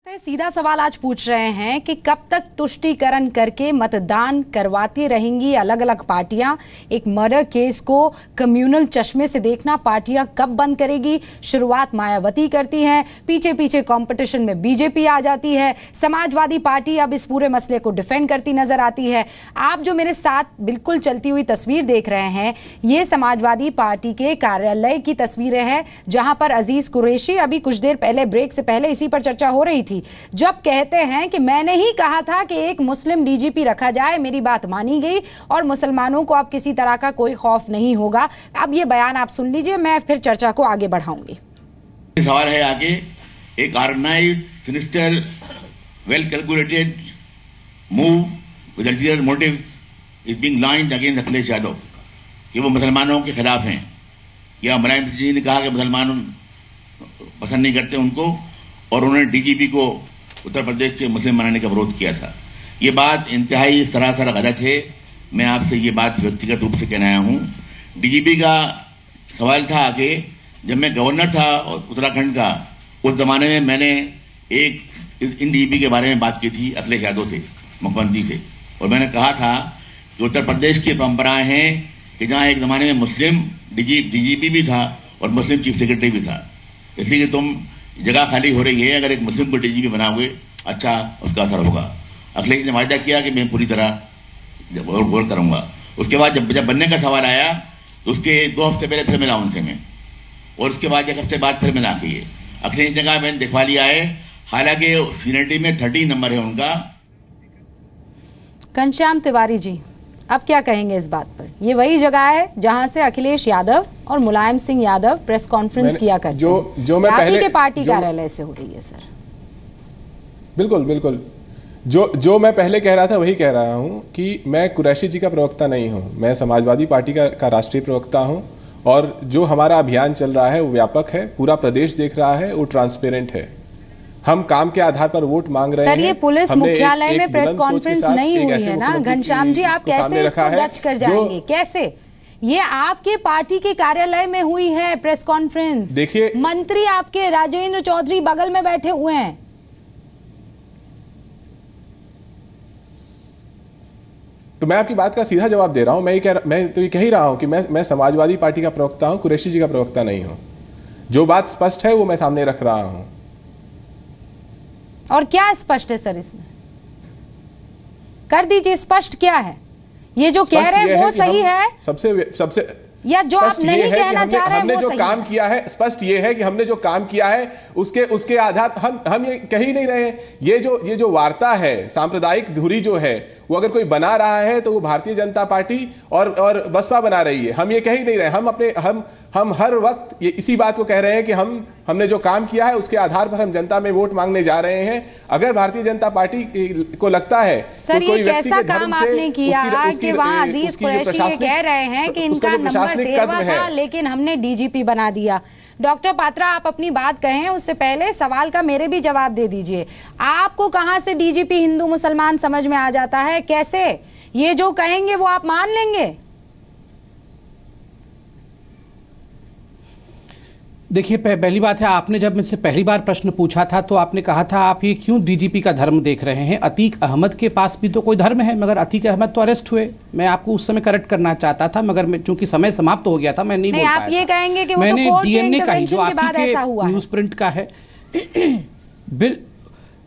सीधा सवाल आज पूछ रहे हैं कि कब तक तुष्टीकरण करके मतदान करवाती रहेंगी अलग अलग पार्टियां। एक मर्डर केस को कम्युनल चश्मे से देखना पार्टियां कब बंद करेगी। शुरुआत मायावती करती हैं, पीछे पीछे कंपटीशन में बीजेपी आ जाती है, समाजवादी पार्टी अब इस पूरे मसले को डिफेंड करती नजर आती है। आप जो मेरे साथ बिल्कुल चलती हुई तस्वीर देख रहे हैं, ये समाजवादी पार्टी के कार्यालय की तस्वीरें हैं, जहां पर अजीज कुरैशी अभी कुछ देर पहले ब्रेक से पहले इसी पर चर्चा हो रही थी। जब कहते हैं कि मैंने ही कहा था कि एक मुस्लिम डीजीपी रखा जाए, मेरी बात मानी गई और मुसलमानों को अब किसी तरह का कोई खौफ नहीं होगा। अब ये बयान आप सुन लीजिए, मैं फिर चर्चा को आगे बढ़ाऊंगी। सवाल है आगे, एक organised, sinister, well calculated move with ulterior motive is being launched against Akhilesh Yadav कि वो मुसलमानों के खिलाफ हैं। या मुलायम जी ने कहा कि मुसलमान पसंद नहीं करते उनको, और उन्होंने डीजीपी को उत्तर प्रदेश के मुस्लिम बनाने का विरोध किया था। ये बात इंतहाई सरासर गलत है। मैं आपसे ये बात व्यक्तिगत रूप से कहना आया हूँ। डीजीपी का सवाल था कि जब मैं गवर्नर था उत्तराखंड का, उस ज़माने में मैंने एक इन डीजीपी के बारे में बात की थी अखिलेश यादव से, मुख्यमंत्री से, और मैंने कहा था कि उत्तर प्रदेश की परंपराएँ हैं कि जहाँ एक ज़माने में मुस्लिम डीजीपी भी था और मुस्लिम चीफ सेक्रेटरी भी था, इसलिए तुम जगह खाली हो रही है, अगर एक मुस्लिम को डीजीपी बनाओगे अच्छा उसका असर होगा। अखिलेश ने वायदा किया कि मैं पूरी तरह गौर करूंगा। उसके बाद जब बनने का सवाल आया तो उसके 2 हफ्ते पहले फिर मिला उनसे मैं, और उसके बाद 1 हफ्ते बाद फिर मिला के ये अखिलेश ने कहा मैंने दिखवा लिया है। हालांकि सीनियरिटी में 30 नंबर है उनका। घनश्याम तिवारी जी, अब क्या कहेंगे इस बात पर? ये वही जगह है जहां से अखिलेश यादव और मुलायम सिंह यादव प्रेस कॉन्फ्रेंस किया करते हैं। जो मैं पहले के पार्टी कार्यालय से हो रही है सर। बिल्कुल जो मैं पहले कह रहा था वही कह रहा हूं कि मैं कुरैशी जी का प्रवक्ता नहीं हूं, मैं समाजवादी पार्टी का राष्ट्रीय प्रवक्ता हूं, और जो हमारा अभियान चल रहा है वो व्यापक है, पूरा प्रदेश देख रहा है, वो ट्रांसपेरेंट है। हम काम के आधार पर वोट मांग रहे हैं। सर, ये पुलिस मुख्यालय में प्रेस कॉन्फ्रेंस नहीं हुई है ना घनश्याम जी, आप कैसे इसको जज कर जाएंगे? कैसे? ये आपके पार्टी के कार्यालय में हुई है प्रेस कॉन्फ्रेंस। देखिए, मंत्री आपके राजेंद्र चौधरी बगल में बैठे हुए हैं। तो मैं आपकी बात का सीधा जवाब दे रहा हूं। मैं तो ये कह ही रहा हूं कि मैं समाजवादी पार्टी का प्रवक्ता हूं, कुरैशी जी का प्रवक्ता नहीं हूं। जो बात स्पष्ट है वो मैं सामने रख रहा हूं। और क्या स्पष्ट है सर? इसमें कर दीजिए, स्पष्ट क्या है? ये जो कह रहे हैं वो सही है सबसे या जो आप नहीं कहना चाह रहे हैं हमने जो काम किया है, स्पष्ट ये है कि हमने जो काम किया है उसके आधार हम ये कह ही नहीं रहे हैं। ये जो वार्ता है, सांप्रदायिक धुरी जो है, वो अगर कोई बना रहा है तो वो भारतीय जनता पार्टी और बसपा बना रही है। हम ये कह ही नहीं रहे। हम हर वक्त ये इसी बात को कह रहे हैं कि हमने जो काम किया है उसके आधार पर हम जनता में वोट मांगने जा रहे हैं। अगर भारतीय जनता पार्टी को लगता है सर ये कैसा काम आपने किया कि वहां अजीज कुरैशी ये कह रहे हैं कि इनका नंबर 13वां था लेकिन हमने डीजीपी बना दिया। डॉक्टर पात्रा, आप अपनी बात कहें उससे पहले सवाल का मेरे भी जवाब दे दीजिए। आपको कहां से डीजीपी हिंदू मुसलमान समझ में आ जाता है? कैसे? ये जो कहेंगे वो आप मान लेंगे? देखिए, पहली बात है, आपने जब मुझसे पहली बार प्रश्न पूछा था तो आपने कहा था आप ये क्यों डीजीपी का धर्म देख रहे हैं। अतीक अहमद के पास भी तो कोई धर्म है, मगर अतीक अहमद तो अरेस्ट हुए। मैं आपको उस समय करेक्ट करना चाहता था, मगर चूंकि समय समाप्त हो गया था मैं नहीं बोल पाया। आप ये कहेंगे कि मैंने डीएनए का ही जो आपके न्यूज प्रिंट का है बिल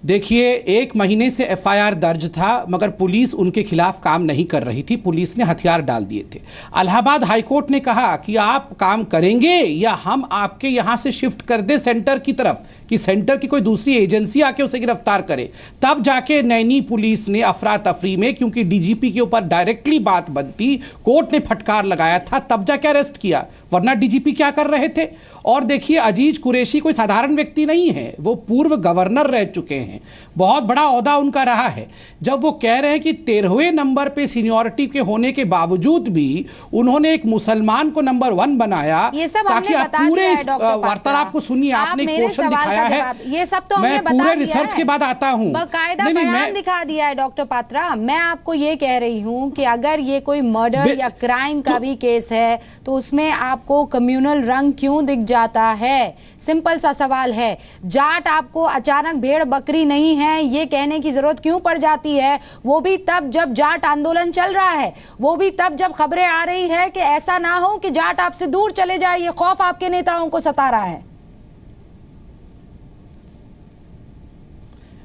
देखिए, 1 महीने से एफआईआर दर्ज था, मगर पुलिस उनके खिलाफ काम नहीं कर रही थी। पुलिस ने हथियार डाल दिए थे। इलाहाबाद हाईकोर्ट ने कहा कि आप काम करेंगे या हम आपके यहां से शिफ्ट कर दे सेंटर की तरफ, कि सेंटर की कोई दूसरी एजेंसी आके उसे गिरफ्तार करे। तब जाके नैनी पुलिस ने अफरा तफरी में, क्योंकि डीजीपी के ऊपर डायरेक्टली बात बनती, कोर्ट ने फटकार लगाया था, तब जाके अरेस्ट किया, वरना डीजीपी क्या कर रहे थे। और देखिए, अजीज कुरैशी कोई साधारण व्यक्ति नहीं है, वो पूर्व गवर्नर रह चुके हैं, बहुत बड़ा ओहदा उनका रहा है। जब वो कह रहे हैं कि 13वें नंबर पे सीनियरिटी के होने के बावजूद भी उन्होंने एक मुसलमान को नंबर 1 बनाया, ताकि आप पूरे वार्तालाप को सुनिए। आपने क्वेश्चन दिखाया है, ये सब तो मैं पूरे रिसर्च के बाद आता हूं, बाकायदा बयान दिखा दिया है डॉक्टर पात्रा। मैं आपको ये कह रही हूं कि अगर ये कोई मर्डर या क्राइम का भी केस है तो उसमें आप आपको कम्युनल रंग क्यों दिख जाता है? सिंपल सा सवाल है। जाट आपको अचानक भेड़ बकरी नहीं है ये कहने की जरूरत क्यों पड़ जाती है? वो भी तब जब जाट आंदोलन चल रहा है, वो भी तब जब खबरें आ रही है कि ऐसा ना हो कि जाट आपसे दूर चले जाए, ये खौफ आपके नेताओं को सता रहा है।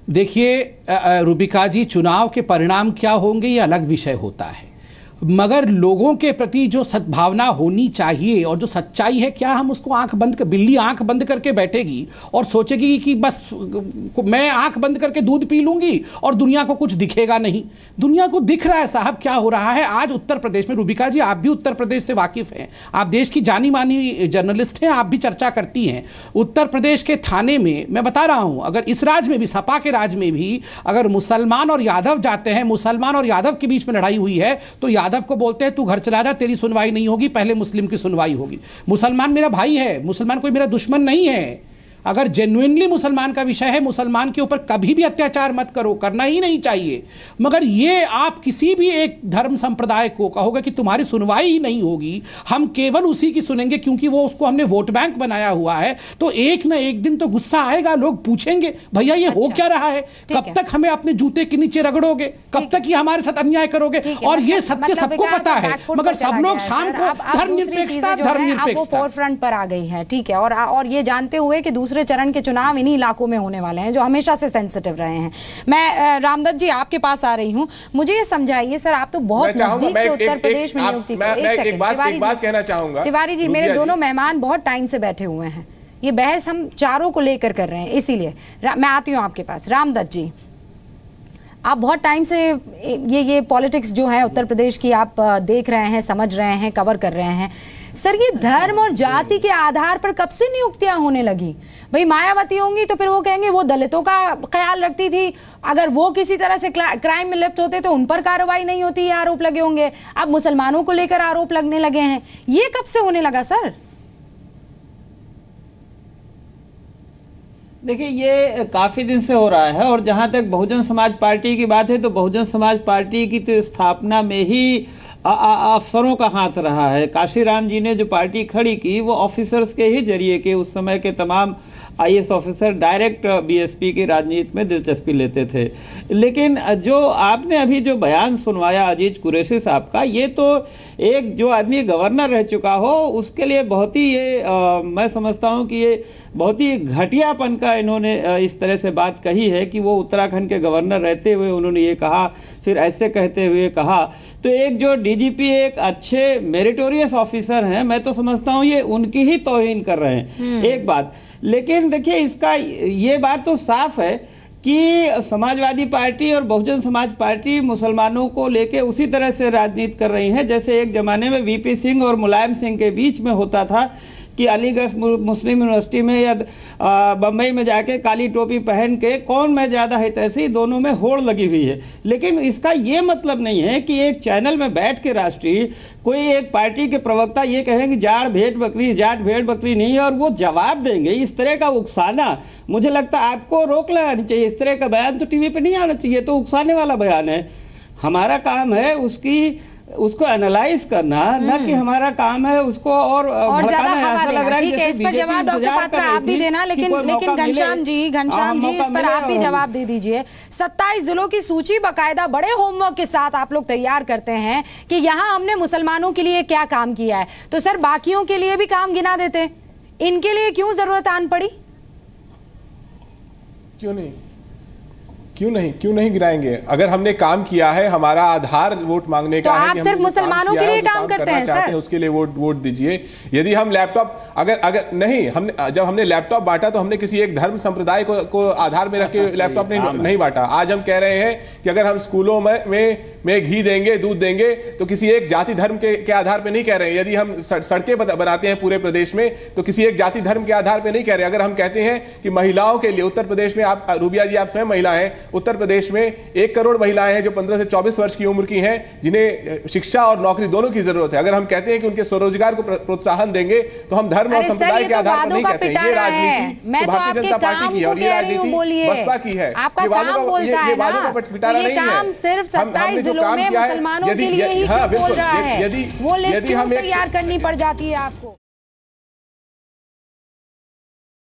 देखिए रूबिका जी, चुनाव के परिणाम क्या होंगे ये अलग विषय होता है, मगर लोगों के प्रति जो सद्भावना होनी चाहिए और जो सच्चाई है, क्या हम उसको बिल्ली आंख बंद करके बैठेगी और सोचेगी कि बस मैं आंख बंद करके दूध पी लूंगी और दुनिया को कुछ दिखेगा नहीं? दुनिया को दिख रहा है साहब क्या हो रहा है आज उत्तर प्रदेश में। रूबिका जी, आप भी उत्तर प्रदेश से वाकिफ हैं, आप देश की जानी मानी जर्नलिस्ट हैं, आप भी चर्चा करती हैं। उत्तर प्रदेश के थाने में मैं बता रहा हूं, अगर इस राज्य में भी, सपा के राज्य में भी अगर मुसलमान और यादव जाते हैं, मुसलमान और यादव के बीच में लड़ाई हुई है तो यादव को बोलते हैं तू घर चला जा, तेरी सुनवाई नहीं होगी, पहले मुस्लिम की सुनवाई होगी। मुसलमान मेरा भाई है, मुसलमान कोई मेरा दुश्मन नहीं है। अगर जेन्युइनली मुसलमान का विषय है, मुसलमान के ऊपर कभी भी अत्याचार मत करो, करना ही नहीं चाहिए। मगर ये आप किसी भी एक धर्म संप्रदाय को कहोगे कि तुम्हारी सुनवाई ही नहीं होगी, हम केवल उसी की सुनेंगे क्योंकि वो उसको हमने वोट बैंक बनाया हुआ है, तो एक ना एक दिन तो गुस्सा आएगा, लोग पूछेंगे भैया ये हो क्या रहा है, कब तक हमें अपने जूते के नीचे रगड़ोगे, कब तक ये हमारे साथ अन्याय करोगे? और ये सत्य सबको पता है, मगर सब लोग शाम को धर्मनिरपेक्षता फोरफ्रंट पर आ गई है। ठीक है, और ये जानते हुए कि दूसरे चरण के चुनाव इन्हीं इलाकों में होने वाले हैं जो हमेशा से सेंसिटिव रहे हैं। मैं रामदत्त जी आपके पास आ रही हूं, मुझे ये समझाइए सर, आप तो बहुत नजदीक से उत्तर प्रदेश में नियुक्ति एक बात कहना चाहूंगा तिवारी जी, मेरे दोनों मेहमान बहुत टाइम से बैठे हुए हैं, ये बहस हम चारों को लेकर कर रहे हैं, इसीलिए मैं आती हूँ आपके पास। रामदत्त जी, आप बहुत टाइम से ये पॉलिटिक्स जो है उत्तर प्रदेश की आप देख रहे हैं, समझ रहे हैं, कवर कर रहे हैं। सर, ये धर्म और जाति के आधार पर कब से नियुक्तियां होने लगी? भाई मायावती होंगी तो फिर वो कहेंगे वो दलितों का ख्याल रखती थी, अगर वो किसी तरह से क्राइम में लिप्त होते तो उन पर कार्रवाई नहीं होती, ये आरोप लगे होंगे। अब मुसलमानों को लेकर आरोप लगने लगे हैं, ये कब से होने लगा सर? देखिए, ये काफ़ी दिन से हो रहा है। और जहाँ तक बहुजन समाज पार्टी की बात है तो बहुजन समाज पार्टी की तो स्थापना में ही अफसरों का हाथ रहा है। काशीराम जी ने जो पार्टी खड़ी की वो ऑफिसर्स के ही जरिए के, उस समय के तमाम आईएएस ऑफिसर डायरेक्ट बीएसपी की राजनीति में दिलचस्पी लेते थे। लेकिन जो आपने अभी जो बयान सुनवाया अजीज कुरैशी साहब का, ये तो एक जो आदमी गवर्नर रह चुका हो उसके लिए बहुत ही मैं समझता हूँ कि ये बहुत ही घटियापन का इन्होंने इस तरह से बात कही है कि वो उत्तराखंड के गवर्नर रहते हुए उन्होंने ये कहा, फिर ऐसे कहते हुए कहा। तो एक जो डीजीपी एक अच्छे मेरिटोरियस ऑफिसर हैं, मैं तो समझता हूँ ये उनकी ही तौहीन कर रहे हैं। एक बात, लेकिन देखिए इसका ये बात तो साफ है कि समाजवादी पार्टी और बहुजन समाज पार्टी मुसलमानों को लेके उसी तरह से राजनीति कर रही है जैसे एक ज़माने में वीपी सिंह और मुलायम सिंह के बीच में होता था कि अलीगढ़ मुस्लिम यूनिवर्सिटी में या बम्बई में जाके काली टोपी पहन के कौन में ज़्यादा है, तैसी दोनों में होड़ लगी हुई है। लेकिन इसका ये मतलब नहीं है कि एक चैनल में बैठ के राष्ट्रीय कोई एक पार्टी के प्रवक्ता ये कहेंगे जाट भेड़ बकरी, जाट भेड़ बकरी नहीं है, और वो जवाब देंगे। इस तरह का उकसाना मुझे लगता है आपको रोक लगानी चाहिए। इस तरह का बयान तो टीवी पर नहीं आना चाहिए, तो उकसाने वाला बयान है। हमारा काम है उसको एनालाइज करना, ना कि हमारा काम है उसको और ज्यादा हवा देना। ठीक है, इस पर जवाब डॉक्टर पात्रा आप भी देना, लेकिन घनश्याम जी इस पर आप भी जवाब दे दीजिए। 27 जिलों की सूची बकायदा बड़े होमवर्क के साथ आप लोग तैयार करते हैं कि यहाँ हमने मुसलमानों के लिए क्या काम किया है, तो सर बाकियों के लिए भी काम गिना देते, इनके लिए क्यों जरूरत आन पड़ी? क्यों नहीं गिराएंगे? अगर हमने काम किया है, हमारा आधार वोट मांगने का है, आप सिर्फ मुसलमानों के लिए काम करते हैं सर, उसके लिए वोट दीजिए। यदि हम लैपटॉप अगर नहीं, जब हमने लैपटॉप बांटा तो हमने किसी एक धर्म संप्रदाय को आधार में रख के लैपटॉप नहीं बांटा। आज हम कह रहे हैं कि अगर हम स्कूलों में घी देंगे, दूध देंगे, तो किसी एक जाति धर्म के आधार पे नहीं कह रहे हैं। यदि हम सड़कें बनाते हैं पूरे प्रदेश में तो किसी एक जाति धर्म के आधार पे नहीं कह रहे। अगर हम कहते हैं कि महिलाओं के लिए उत्तर प्रदेश में, आप रूबिया जी आप स्वयं महिला हैं, उत्तर प्रदेश में 1 करोड़ महिलाएं हैं जो 15 से 24 वर्ष की उम्र की हैं, जिन्हें शिक्षा और नौकरी दोनों की जरूरत है। अगर हम कहते हैं कि उनके स्वरोजगार को प्रोत्साहन देंगे तो हम धर्म और संप्रदाय के आधार पर नहीं कहते हैं। ये राजनीति भारतीय जनता पार्टी की है और ये राजनीति बसपा की है। ये वादों का पिटारा नहीं है। सिर्फ 27 जिलों में मुसलमानों के लिए ही बोल रहा है, वो लिस्ट तैयार करनी पड़ जाती है आपको।